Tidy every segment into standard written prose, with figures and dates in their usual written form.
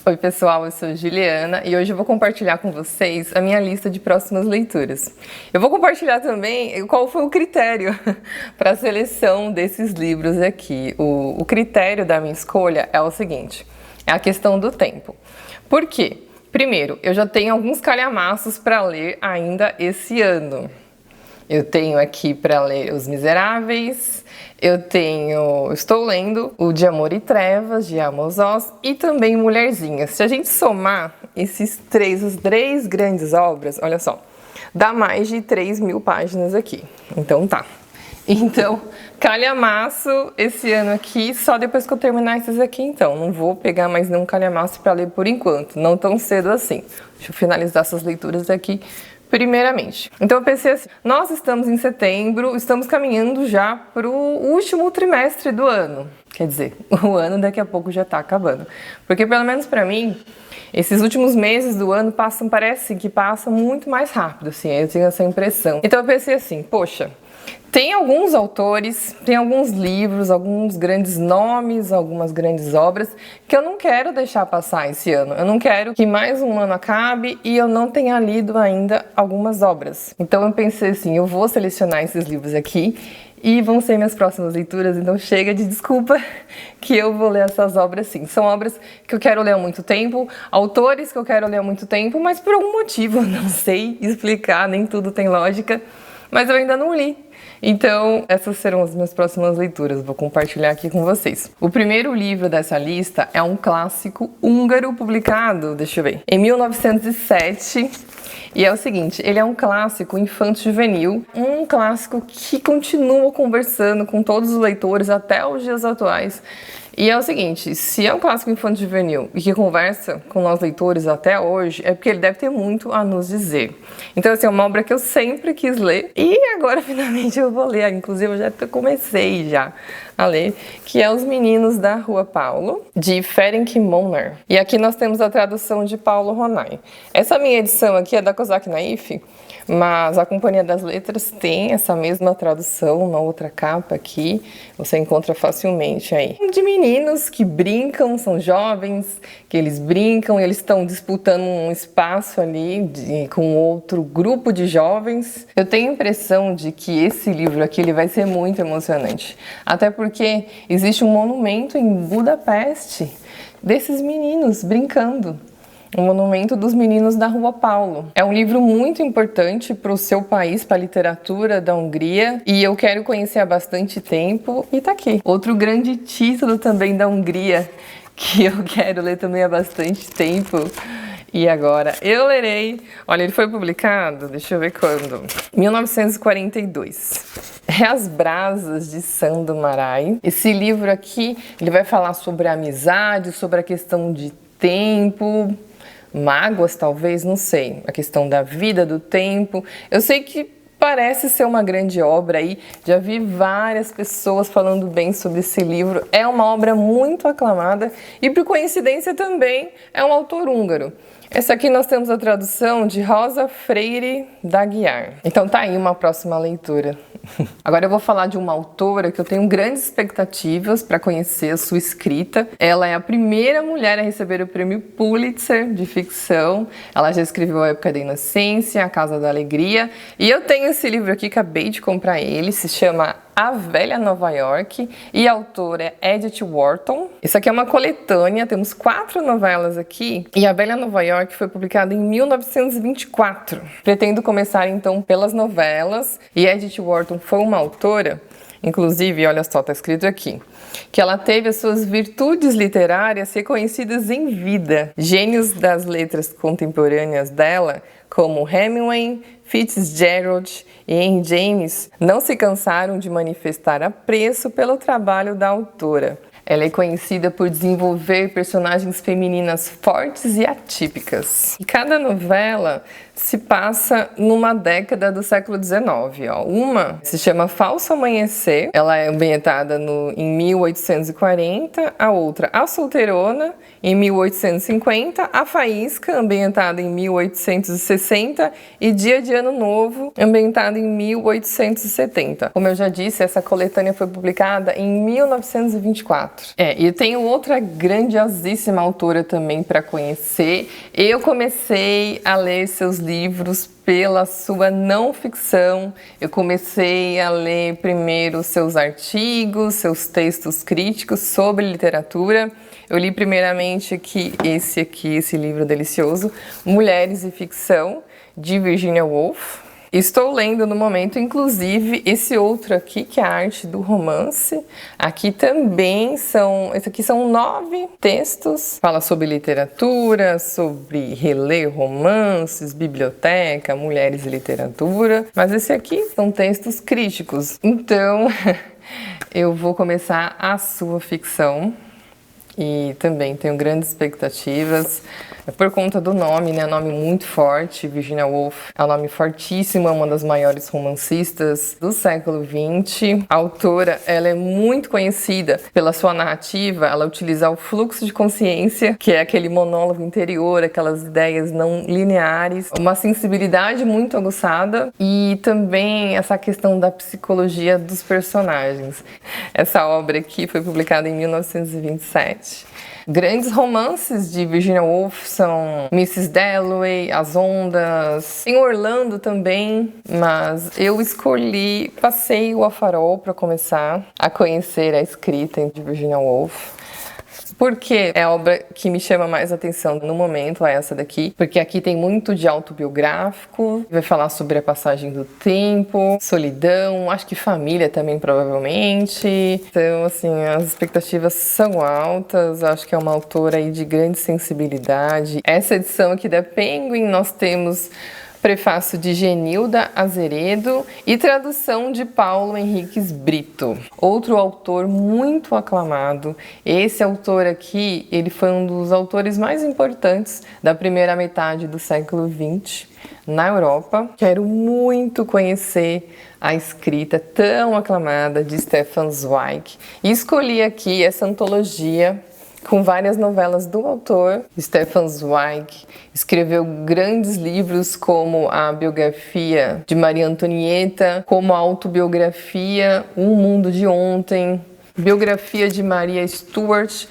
Oi pessoal, eu sou Juliana e hoje eu vou compartilhar com vocês a minha lista de próximas leituras. Eu vou compartilhar também qual foi o critério para a seleção desses livros aqui. O critério da minha escolha é o seguinte, é a questão do tempo. Por quê? Primeiro, eu já tenho alguns calhamaços para ler ainda esse ano. Eu tenho aqui para ler Os Miseráveis, estou lendo O De Amor e Trevas, de Amos Oz, e também Mulherzinhas. Se a gente somar as três grandes obras, olha só, dá mais de 3.000 páginas aqui. Então tá. Então, calhamaço esse ano aqui, só depois que eu terminar esses aqui então. Não vou pegar mais nenhum calhamaço para ler por enquanto, não tão cedo assim. Deixa eu finalizar essas leituras aqui primeiramente. Então eu pensei assim, nós estamos em setembro, estamos caminhando já para o último trimestre do ano. Quer dizer, o ano daqui a pouco já está acabando. Porque pelo menos para mim, esses últimos meses do ano parece que passam muito mais rápido, assim, eu tenho essa impressão. Então eu pensei assim, poxa, tem alguns autores, tem alguns livros, alguns grandes nomes, algumas grandes obras que eu não quero deixar passar esse ano. Eu não quero que mais um ano acabe e eu não tenha lido ainda algumas obras. Então eu pensei assim, eu vou selecionar esses livros aqui e vão ser minhas próximas leituras, então chega de desculpa que eu vou ler essas obras sim. São obras que eu quero ler há muito tempo, autores que eu quero ler há muito tempo, mas por algum motivo, não sei explicar, nem tudo tem lógica, mas eu ainda não li. Então, essas serão as minhas próximas leituras, vou compartilhar aqui com vocês. O primeiro livro dessa lista é um clássico húngaro publicado, deixa eu ver, em 1907. E é o seguinte, ele é um clássico infanto-juvenil, um clássico que continua conversando com todos os leitores até os dias atuais. E é o seguinte, se é um clássico infanto-juvenil e que conversa com nós leitores até hoje, é porque ele deve ter muito a nos dizer. Então, assim, é uma obra que eu sempre quis ler e agora finalmente eu vou ler. Inclusive, eu já comecei a ler, que é Os Meninos da Rua Paulo, de Ferenc Monner. E aqui nós temos a tradução de Paulo Ronay. Essa minha edição aqui é da Kozak Naif, mas a Companhia das Letras tem essa mesma tradução na outra capa aqui, você encontra facilmente aí. De meninos que brincam, são jovens, que eles brincam, eles estão disputando um espaço ali com outro grupo de jovens. Eu tenho a impressão de que esse livro aqui ele vai ser muito emocionante, até porque existe um monumento em Budapeste desses meninos brincando. O Monumento dos Meninos da Rua Paulo. É um livro muito importante para o seu país, para a literatura da Hungria, e eu quero conhecer há bastante tempo, e tá aqui. Outro grande título também da Hungria, que eu quero ler também há bastante tempo, e agora eu lerei. Olha, ele foi publicado, deixa eu ver quando, 1942. É As Brasas de Sando Marai. Esse livro aqui, ele vai falar sobre a amizade, sobre a questão de tempo, mágoas talvez, não sei, a questão da vida, do tempo. Eu sei que parece ser uma grande obra aí, já vi várias pessoas falando bem sobre esse livro, é uma obra muito aclamada e por coincidência também é um autor húngaro. Essa aqui nós temos a tradução de Rosa Freire da Guiar. Então tá aí uma próxima leitura. Agora eu vou falar de uma autora que eu tenho grandes expectativas para conhecer a sua escrita. Ela é a primeira mulher a receber o prêmio Pulitzer de ficção. Ela já escreveu A Época da Inocência, A Casa da Alegria. E eu tenho esse livro aqui, acabei de comprar ele, se chama A Velha Nova York, e a autora é Edith Wharton. Isso aqui é uma coletânea, temos 4 novelas aqui, e A Velha Nova York foi publicada em 1924. Pretendo começar então pelas novelas, e Edith Wharton foi uma autora, inclusive, olha só, tá escrito aqui, que ela teve as suas virtudes literárias reconhecidas em vida. Gênios das letras contemporâneas dela, como Hemingway, Fitzgerald e Henry James, não se cansaram de manifestar apreço pelo trabalho da autora. Ela é conhecida por desenvolver personagens femininas fortes e atípicas. E cada novela se passa numa década do século XIX. Uma se chama Falso Amanhecer, ela é ambientada em 1840, a outra A Solteirona, em 1850, A Faísca, ambientada em 1860, e Dia de Ano Novo, ambientada em 1870. Como eu já disse, essa coletânea foi publicada em 1924. 4. E tem outra grandiosíssima autora também para conhecer. Eu comecei a ler seus livros pela sua não ficção. Eu comecei a ler primeiro seus artigos, seus textos críticos sobre literatura. Eu li primeiramente esse livro delicioso, Mulheres e Ficção, de Virginia Woolf. Estou lendo no momento, inclusive, esse outro aqui, que é a Arte do Romance. Esse aqui são 9 textos. Fala sobre literatura, sobre reler romances, biblioteca, mulheres e literatura. Mas esse aqui são textos críticos. Então, eu vou começar a sua ficção. E também tenho grandes expectativas por conta do nome, né? Nome muito forte. Virginia Woolf é um nome fortíssimo, é uma das maiores romancistas do século XX. A autora, ela é muito conhecida pela sua narrativa. Ela utiliza o fluxo de consciência, que é aquele monólogo interior, aquelas ideias não lineares, uma sensibilidade muito aguçada e também essa questão da psicologia dos personagens. Essa obra aqui foi publicada em 1927. Grandes romances de Virginia Woolf são Mrs. Dalloway, As Ondas, tem Orlando também, mas eu escolhi Passeio a Farol para começar a conhecer a escrita de Virginia Woolf. Porque é a obra que me chama mais atenção no momento, é essa daqui, porque aqui tem muito de autobiográfico, vai falar sobre a passagem do tempo, solidão, acho que família também provavelmente. Então, assim, as expectativas são altas, acho que é uma autora aí de grande sensibilidade. Essa edição aqui da Penguin, nós temos prefácio de Genilda Azeredo e tradução de Paulo Henriques Brito. Outro autor muito aclamado. Esse autor aqui, ele foi um dos autores mais importantes da primeira metade do século XX na Europa. Quero muito conhecer a escrita tão aclamada de Stefan Zweig. E escolhi aqui essa antologia com várias novelas do autor. Stefan Zweig escreveu grandes livros como a biografia de Maria Antonieta, como a autobiografia Um Mundo de Ontem, biografia de Maria Stuart.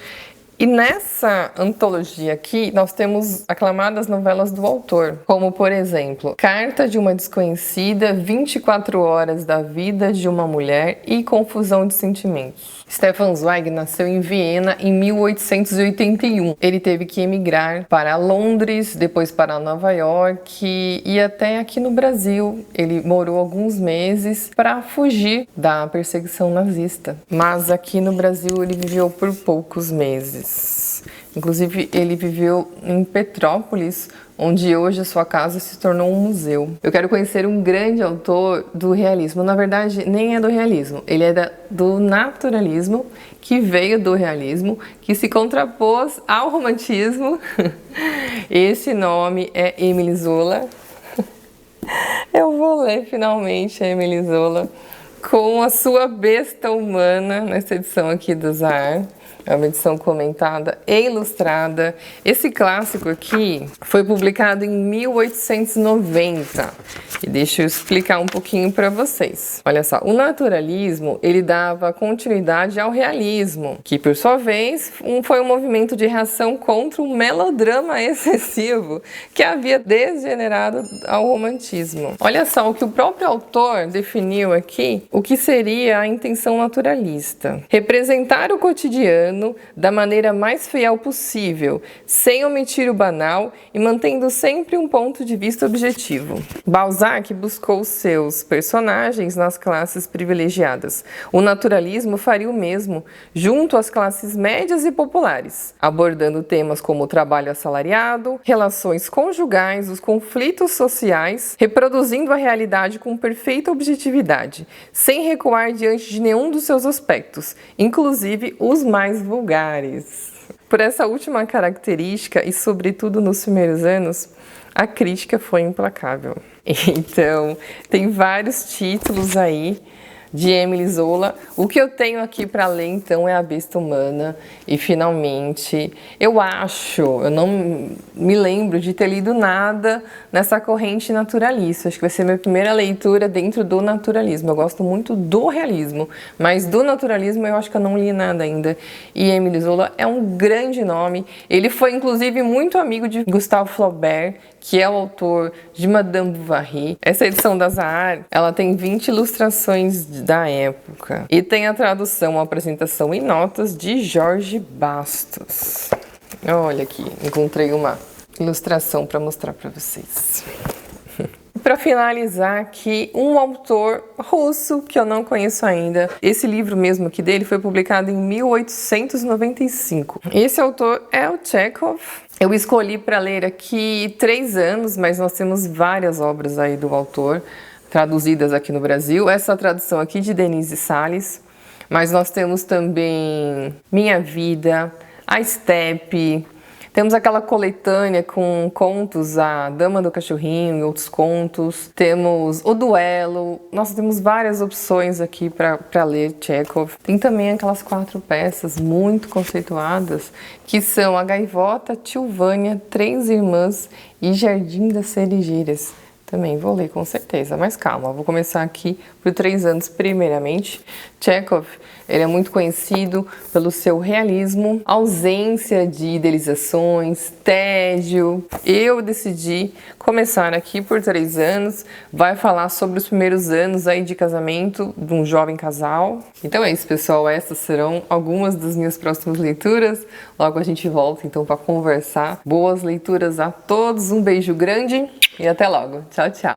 E nessa antologia aqui, nós temos aclamadas novelas do autor, como, por exemplo, Carta de uma Desconhecida, 24 Horas da Vida de uma Mulher e Confusão de Sentimentos. Stefan Zweig nasceu em Viena em 1881. Ele teve que emigrar para Londres, depois para Nova York e até aqui no Brasil. Ele morou alguns meses para fugir da perseguição nazista. Mas aqui no Brasil ele viveu por poucos meses. Inclusive, ele viveu em Petrópolis, onde hoje a sua casa se tornou um museu. Eu quero conhecer um grande autor do realismo. Na verdade, nem é do realismo, ele é do naturalismo, que veio do realismo, que se contrapôs ao romantismo. Esse nome é Émile Zola. Eu vou ler finalmente a Émile Zola com a sua besta humana, nessa edição aqui do Zahar. É uma edição comentada e ilustrada. Esse clássico aqui foi publicado em 1890. E deixa eu explicar um pouquinho para vocês. Olha só, o naturalismo, ele dava continuidade ao realismo, que por sua vez foi um movimento de reação contra o melodrama excessivo que havia degenerado ao romantismo. Olha só o que o próprio autor definiu aqui, o que seria a intenção naturalista: representar o cotidiano da maneira mais fiel possível, sem omitir o banal e mantendo sempre um ponto de vista objetivo. Balzac buscou seus personagens nas classes privilegiadas. O naturalismo faria o mesmo junto às classes médias e populares, abordando temas como o trabalho assalariado, relações conjugais, os conflitos sociais, reproduzindo a realidade com perfeita objetividade, sem recuar diante de nenhum dos seus aspectos, inclusive os mais vulgares. Por essa última característica, e sobretudo nos primeiros anos, a crítica foi implacável. Então, tem vários títulos aí de Emily Zola. O que eu tenho aqui para ler, então, é A Besta Humana. E, finalmente, eu não me lembro de ter lido nada nessa corrente naturalista. Acho que vai ser minha primeira leitura dentro do naturalismo. Eu gosto muito do realismo, mas do naturalismo eu acho que eu não li nada ainda. E Emily Zola é um grande nome. Ele foi, inclusive, muito amigo de Gustave Flaubert, que é o autor de Madame Bovary. Essa edição da Zahar, ela tem 20 ilustrações da época. E tem a tradução, a apresentação e notas de Jorge Bastos. Olha aqui, encontrei uma ilustração para mostrar para vocês. Para finalizar aqui, um autor russo que eu não conheço ainda. Esse livro mesmo aqui dele foi publicado em 1895. Esse autor é o Chekhov. Eu escolhi para ler aqui 3 anos, mas nós temos várias obras aí do autor traduzidas aqui no Brasil. Essa tradução aqui de Denise Salles, mas nós temos também Minha Vida, A Estepe. Temos aquela coletânea com contos, A Dama do Cachorrinho e outros contos. Temos O Duelo. Nossa, temos várias opções aqui para ler Chekhov. Tem também aquelas 4 peças muito conceituadas, que são A Gaivota, Tio Vânia, Três Irmãs e Jardim das Cerejeiras. Também vou ler com certeza, mas calma, vou começar aqui por 3 anos primeiramente. Chekhov, ele é muito conhecido pelo seu realismo, ausência de idealizações, tédio. Eu decidi começar aqui por 3 anos, vai falar sobre os primeiros anos aí de casamento de um jovem casal. Então é isso, pessoal, essas serão algumas das minhas próximas leituras. Logo a gente volta então para conversar. Boas leituras a todos, um beijo grande e até logo. Tchau, tchau.